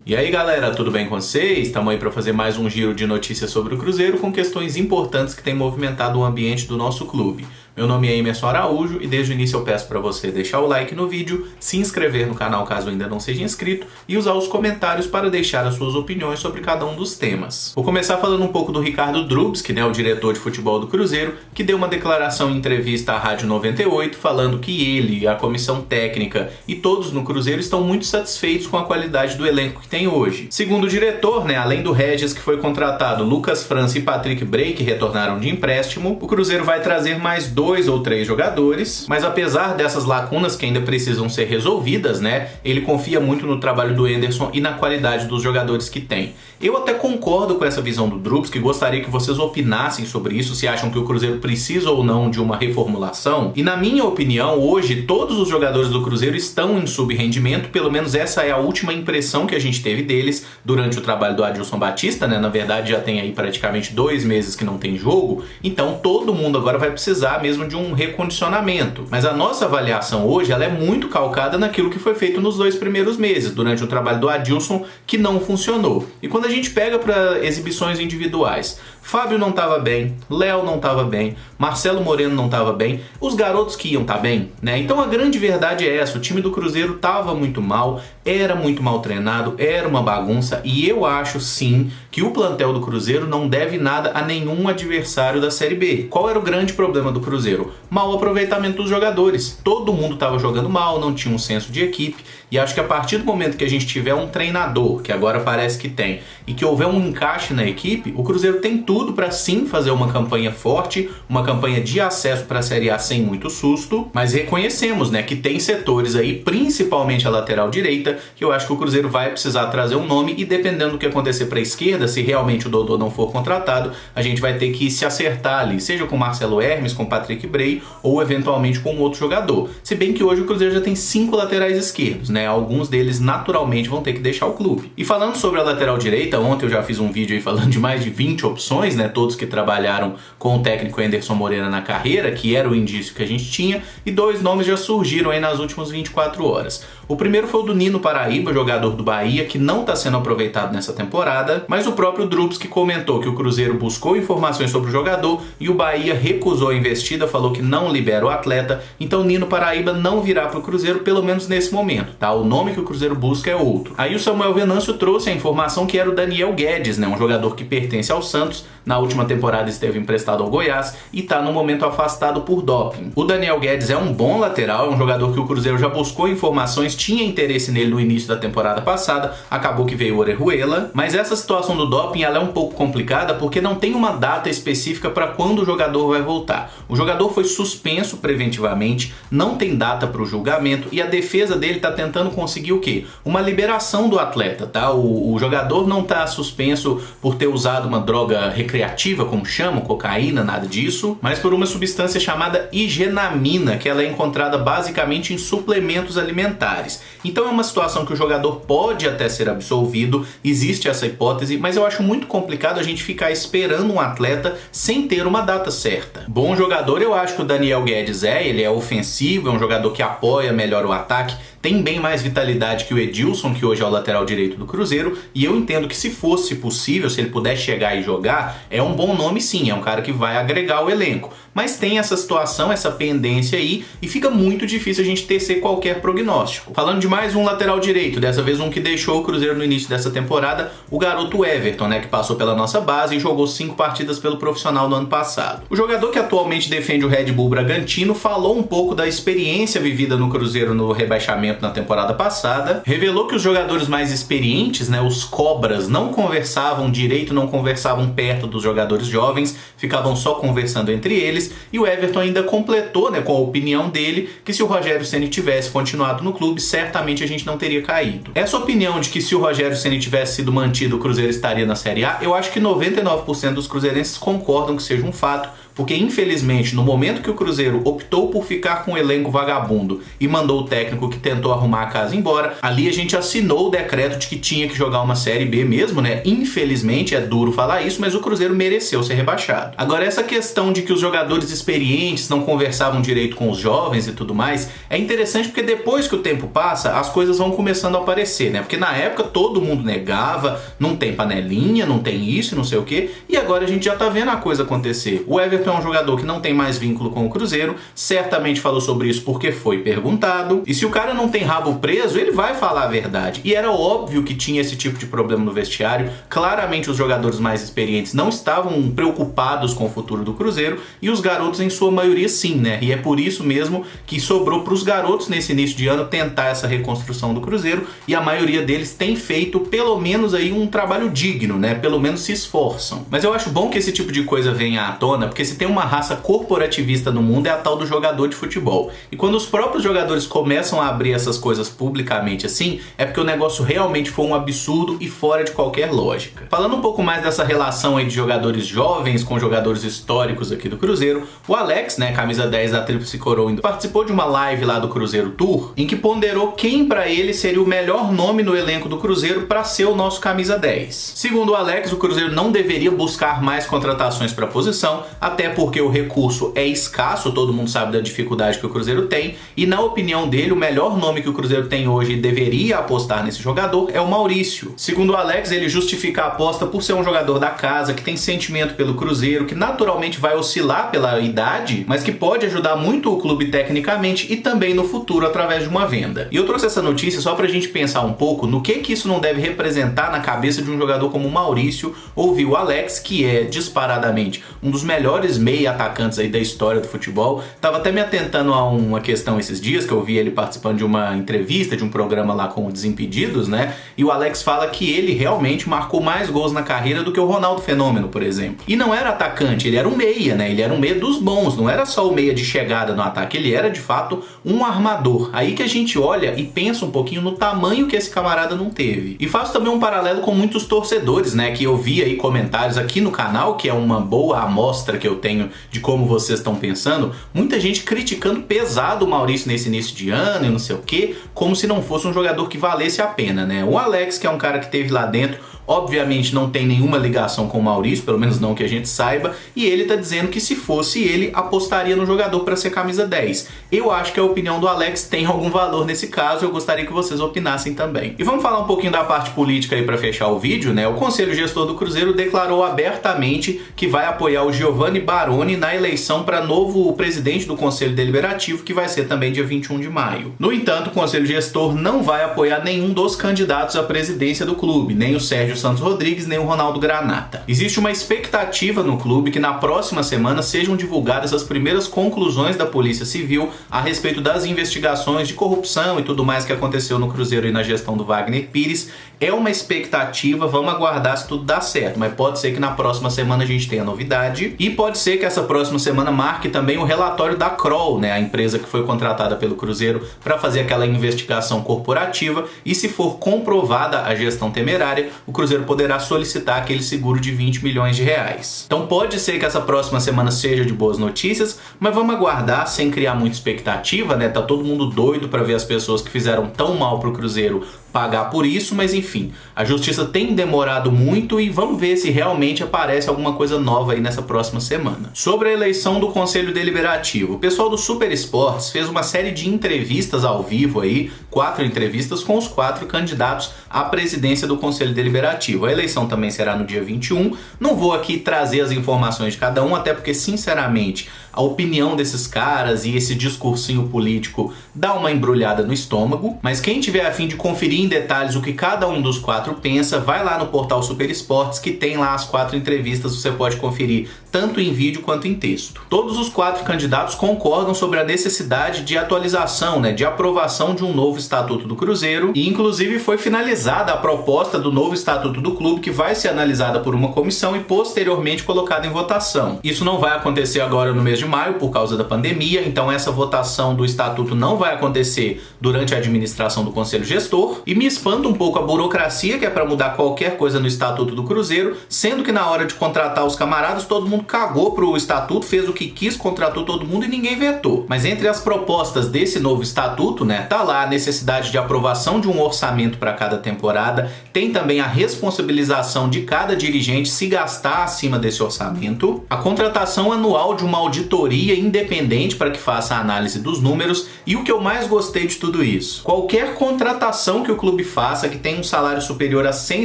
E aí galera, tudo bem com vocês? Estamos aí para fazer mais um giro de notícias sobre o Cruzeiro com questões importantes que têm movimentado o ambiente do nosso clube. Meu nome é Emerson Araújo e desde o início eu peço para você deixar o like no vídeo, se inscrever no canal caso ainda não seja inscrito e usar os comentários para deixar as suas opiniões sobre cada um dos temas. Vou começar falando um pouco do Ricardo Drubski, o diretor de futebol do Cruzeiro, que deu uma declaração em entrevista à Rádio 98 falando que ele, a comissão técnica e todos no Cruzeiro estão muito satisfeitos com a qualidade do elenco que tem hoje. Segundo o diretor, além do Regis que foi contratado, Lucas França e Patrick Bray que retornaram de empréstimo, o Cruzeiro vai trazer mais 2 ou 3 jogadores, mas apesar dessas lacunas que ainda precisam ser resolvidas, ele confia muito no trabalho do Anderson e na qualidade dos jogadores que tem. Eu até concordo com essa visão do Drubski, gostaria que vocês opinassem sobre isso, se acham que o Cruzeiro precisa ou não de uma reformulação. E na minha opinião, hoje todos os jogadores do Cruzeiro estão em subrendimento, pelo menos essa é a última impressão que a gente teve deles durante o trabalho do Adilson Batista, Na verdade já tem aí praticamente 2 meses que não tem jogo, então todo mundo agora vai precisar mesmo de um recondicionamento. Mas a nossa avaliação hoje ela é muito calcada naquilo que foi feito nos 2 primeiros meses, durante o trabalho do Adilson, que não funcionou. E quando a gente pega para exibições individuais, Fábio não estava bem, Léo não estava bem, Marcelo Moreno não estava bem, os garotos que iam estar bem, Então a grande verdade é essa, o time do Cruzeiro estava muito mal, era muito mal treinado, era uma bagunça e eu acho sim que o plantel do Cruzeiro não deve nada a nenhum adversário da Série B. Qual era o grande problema do Cruzeiro? Mau aproveitamento dos jogadores. Todo mundo estava jogando mal, não tinha um senso de equipe e acho que a partir do momento que a gente tiver um treinador, que agora parece que tem, e que houver um encaixe na equipe, o Cruzeiro tem tudo para sim fazer uma campanha forte, uma campanha de acesso para a Série A sem muito susto, mas reconhecemos que tem setores aí, principalmente a lateral direita, que eu acho que o Cruzeiro vai precisar trazer um nome e dependendo do que acontecer para a esquerda, se realmente o Dodô não for contratado, a gente vai ter que se acertar ali, seja com Marcelo Hermes, com Patrick Bray ou eventualmente com outro jogador. Se bem que hoje o Cruzeiro já tem 5 laterais esquerdos, Alguns deles naturalmente vão ter que deixar o clube. E falando sobre a lateral direita, ontem eu já fiz um vídeo aí falando de mais de 20 opções, todos que trabalharam com o técnico Anderson Moreira na carreira, que era o indício que a gente tinha, e 2 nomes já surgiram aí nas últimas 24 horas. O primeiro foi o do Nino Paraíba, jogador do Bahia, que não está sendo aproveitado nessa temporada, mas o próprio Drubski comentou que o Cruzeiro buscou informações sobre o jogador e o Bahia recusou a investida, falou que não libera o atleta, então Nino Paraíba não virá para o Cruzeiro, pelo menos nesse momento, O nome que o Cruzeiro busca é outro. Aí o Samuel Venâncio trouxe a informação que era o Daniel Guedes, um jogador que pertence ao Santos, na última temporada esteve emprestado ao Goiás e está no momento afastado por doping. O Daniel Guedes é um bom lateral, é um jogador que o Cruzeiro já buscou informações, tinha interesse nele no início da temporada passada, acabou que veio o Orejuela, mas essa situação do doping ela é um pouco complicada porque não tem uma data específica para quando o jogador vai voltar. O jogador foi suspenso preventivamente, não tem data para o julgamento e a defesa dele está tentando conseguir o quê? Uma liberação do atleta, O jogador não está suspenso por ter usado uma droga recreativa, como chamam, cocaína, nada disso, mas por uma substância chamada higenamina, que ela é encontrada basicamente em suplementos alimentares. Então é uma situação que o jogador pode até ser absolvido, existe essa hipótese, mas eu acho muito complicado a gente ficar esperando um atleta sem ter uma data certa. Bom jogador eu acho que o Daniel Guedes ele é ofensivo, é um jogador que apoia melhor o ataque, tem bem mais vitalidade que o Edilson, que hoje é o lateral direito do Cruzeiro, e eu entendo que se fosse possível, se ele puder chegar e jogar, é um bom nome sim, é um cara que vai agregar o elenco. Mas tem essa situação, essa pendência aí, e fica muito difícil a gente tecer qualquer prognóstico. Falando de mais um lateral direito, dessa vez um que deixou o Cruzeiro no início dessa temporada, o garoto Everton, que passou pela nossa base e jogou 5 partidas pelo profissional no ano passado. O jogador que atualmente defende o Red Bull Bragantino falou um pouco da experiência vivida no Cruzeiro no rebaixamento na temporada passada, revelou que os jogadores mais experientes, os cobras, não conversavam direito, não conversavam perto dos jogadores jovens, ficavam só conversando entre eles, e o Everton ainda completou, com a opinião dele, que se o Rogério Ceni tivesse continuado no clube, certamente a gente não teria caído. Essa opinião de que se o Rogério Ceni tivesse sido mantido, o Cruzeiro estaria na Série A, eu acho que 99% dos cruzeirenses concordam que seja um fato, porque infelizmente no momento que o Cruzeiro optou por ficar com o elenco vagabundo e mandou o técnico que tentou arrumar a casa embora, ali a gente assinou o decreto de que tinha que jogar uma Série B mesmo, né? Infelizmente, é duro falar isso, mas o Cruzeiro mereceu ser rebaixado. Agora, essa questão de que os jogadores experientes não conversavam direito com os jovens e tudo mais, é interessante porque depois que o tempo passa, as coisas vão começando a aparecer, né? Porque na época todo mundo negava, não tem panelinha, não tem isso, não sei o quê, e agora a gente já tá vendo a coisa acontecer. O Everton é um jogador que não tem mais vínculo com o Cruzeiro, certamente falou sobre isso porque foi perguntado, e se o cara não tem rabo preso, ele vai falar a verdade. E era óbvio que tinha esse tipo de problema no vestiário, claramente os jogadores mais experientes não estavam preocupados com o futuro do Cruzeiro, e os garotos em sua maioria sim, né? E é por isso mesmo que sobrou para os garotos nesse início de ano tentar essa reconstrução do Cruzeiro, e a maioria deles tem feito pelo menos aí um trabalho digno, né? Pelo menos se esforçam. Mas eu acho bom que esse tipo de coisa venha à tona, porque se tem uma raça corporativista no mundo é a tal do jogador de futebol. E quando os próprios jogadores começam a abrir essas coisas publicamente assim, é porque o negócio realmente foi um absurdo e fora de qualquer lógica. Falando um pouco mais dessa relação aí de jogadores jovens com jogadores históricos aqui do Cruzeiro, o Alex, né, camisa 10 da Tríplice Coroa, participou de uma live lá do Cruzeiro Tour, em que ponderou quem pra ele seria o melhor nome no elenco do Cruzeiro pra ser o nosso camisa 10. Segundo o Alex, o Cruzeiro não deveria buscar mais contratações pra posição, até porque o recurso é escasso, todo mundo sabe da dificuldade que o Cruzeiro tem, e na opinião dele, o melhor nome que o Cruzeiro tem hoje e deveria apostar nesse jogador é o Maurício. Segundo o Alex, ele justifica a aposta por ser um jogador da casa, que tem sentimento pelo Cruzeiro, que naturalmente vai oscilar pela idade, mas que pode ajudar muito o clube tecnicamente e também no futuro através de uma venda. E eu trouxe essa notícia só pra gente pensar um pouco no que isso não deve representar na cabeça de um jogador como o Maurício, ouvir o Alex, que é disparadamente um dos melhores meia atacantes aí da história do futebol. Tava até me atentando a uma questão esses dias, que eu vi ele participando de uma entrevista, de um programa lá com o Desimpedidos, né? E o Alex fala que ele realmente marcou mais gols na carreira do que o Ronaldo Fenômeno, por exemplo. E não era atacante, ele era um meia, né? Ele era um meia dos bons, não era só o meia de chegada no ataque, ele era de fato um armador. Aí que a gente olha e pensa um pouquinho no tamanho que esse camarada não teve. E faço também um paralelo com muitos torcedores, né? Que eu vi aí comentários aqui no canal, que é uma boa amostra que eu tenho de como vocês estão pensando. Muita gente criticando pesado o Maurício nesse início de ano e não sei o que, como se não fosse um jogador que valesse a pena, né? O Alex, que é um cara que teve lá dentro, obviamente não tem nenhuma ligação com o Maurício, pelo menos não que a gente saiba, e ele tá dizendo que se fosse ele, apostaria no jogador para ser camisa 10. Eu acho que a opinião do Alex tem algum valor nesse caso, eu gostaria que vocês opinassem também. E vamos falar um pouquinho da parte política aí para fechar o vídeo, né? O Conselho Gestor do Cruzeiro declarou abertamente que vai apoiar o Giovanni Baroni na eleição para novo presidente do Conselho Deliberativo, que vai ser também dia 21 de maio. No entanto, o Conselho Gestor não vai apoiar nenhum dos candidatos à presidência do clube, nem o Sérgio Santos Rodrigues, nem o Ronaldo Granata. Existe uma expectativa no clube que na próxima semana sejam divulgadas as primeiras conclusões da Polícia Civil a respeito das investigações de corrupção e tudo mais que aconteceu no Cruzeiro e na gestão do Wagner Pires. É uma expectativa, vamos aguardar se tudo dá certo, mas pode ser que na próxima semana a gente tenha novidade, e pode ser que essa próxima semana marque também o relatório da Kroll, né, a empresa que foi contratada pelo Cruzeiro para fazer aquela investigação corporativa, e se for comprovada a gestão temerária, o Cruzeiro poderá solicitar aquele seguro de 20 milhões de reais. Então pode ser que essa próxima semana seja de boas notícias, mas vamos aguardar sem criar muita expectativa, né? Tá todo mundo doido para ver as pessoas que fizeram tão mal pro Cruzeiro pagar por isso, mas enfim, a justiça tem demorado muito e vamos ver se realmente aparece alguma coisa nova aí nessa próxima semana. Sobre a eleição do Conselho Deliberativo, o pessoal do Super Esportes fez uma série de entrevistas ao vivo aí, 4 entrevistas com os 4 candidatos à presidência do Conselho Deliberativo. A eleição também será no dia 21, não vou aqui trazer as informações de cada um, até porque sinceramente a opinião desses caras e esse discursinho político dá uma embrulhada no estômago, mas quem tiver a fim de conferir em detalhes o que cada um dos 4 pensa, vai lá no portal Super Esportes, que tem lá as 4 entrevistas, você pode conferir tanto em vídeo quanto em texto. Todos os 4 candidatos concordam sobre a necessidade de atualização, né, de aprovação de um novo estatuto do Cruzeiro, e inclusive foi finalizada a proposta do novo estatuto do clube, que vai ser analisada por uma comissão e posteriormente colocada em votação. Isso não vai acontecer agora no mês de maio por causa da pandemia, então essa votação do estatuto não vai acontecer durante a administração do Conselho Gestor. E me espanta um pouco a burocracia que é para mudar qualquer coisa no estatuto do Cruzeiro, sendo que na hora de contratar os camaradas todo mundo cagou pro estatuto, fez o que quis, contratou todo mundo e ninguém vetou. Mas entre as propostas desse novo estatuto, né, tá lá a necessidade de aprovação de um orçamento para cada temporada, tem também a responsabilização de cada dirigente se gastar acima desse orçamento, a contratação anual de uma auditoria independente para que faça a análise dos números e o que eu mais gostei de tudo isso: qualquer contratação que o clube faça que tenha um salário superior a 100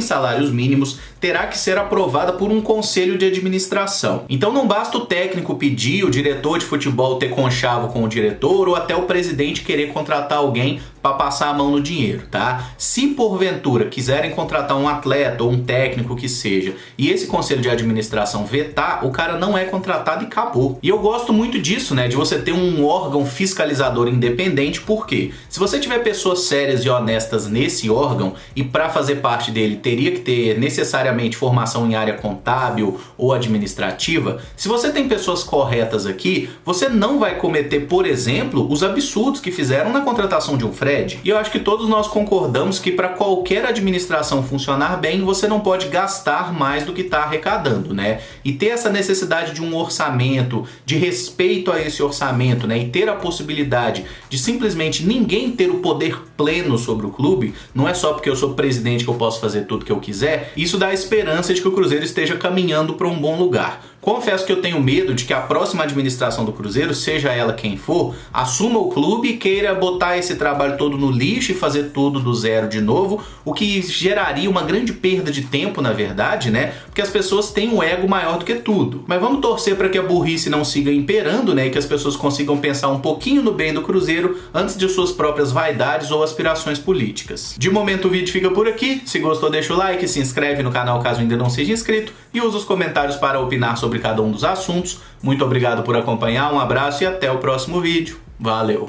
salários mínimos terá que ser aprovada por um conselho de administração. Então não basta o técnico pedir, o diretor de futebol ter conchavo com o diretor ou até o presidente querer contratar alguém para passar a mão no dinheiro, tá? Se porventura quiserem contratar um atleta ou um técnico que seja e esse conselho de administração vetar, o cara não é contratado e acabou. E eu gosto muito disso, né? De você ter um órgão fiscalizador independente, porque se você tiver pessoas sérias e honestas nesse órgão e para fazer parte dele teria que ter necessariamente formação em área contábil ou administrativa, se você tem pessoas corretas aqui, você não vai cometer, por exemplo, os absurdos que fizeram na contratação de um Fred. E eu acho que todos nós concordamos que para qualquer administração funcionar bem, você não pode gastar mais do que está arrecadando, né? E ter essa necessidade de um orçamento, de respeito a esse orçamento, né? E ter a possibilidade de simplesmente ninguém ter o poder pleno sobre o clube, não é só porque eu sou presidente que eu posso fazer tudo que eu quiser, isso dá a esperança de que o Cruzeiro esteja caminhando para um bom lugar. Confesso que eu tenho medo de que a próxima administração do Cruzeiro, seja ela quem for, assuma o clube e queira botar esse trabalho todo no lixo e fazer tudo do zero de novo, o que geraria uma grande perda de tempo, na verdade, né? Porque as pessoas têm um ego maior do que tudo. Mas vamos torcer para que a burrice não siga imperando, né? E que as pessoas consigam pensar um pouquinho no bem do Cruzeiro antes de suas próprias vaidades ou aspirações políticas. De momento o vídeo fica por aqui. Se gostou, deixa o like, se inscreve no canal caso ainda não seja inscrito e usa os comentários para opinar sobre cada um dos assuntos. Muito obrigado por acompanhar, um abraço e até o próximo vídeo. Valeu!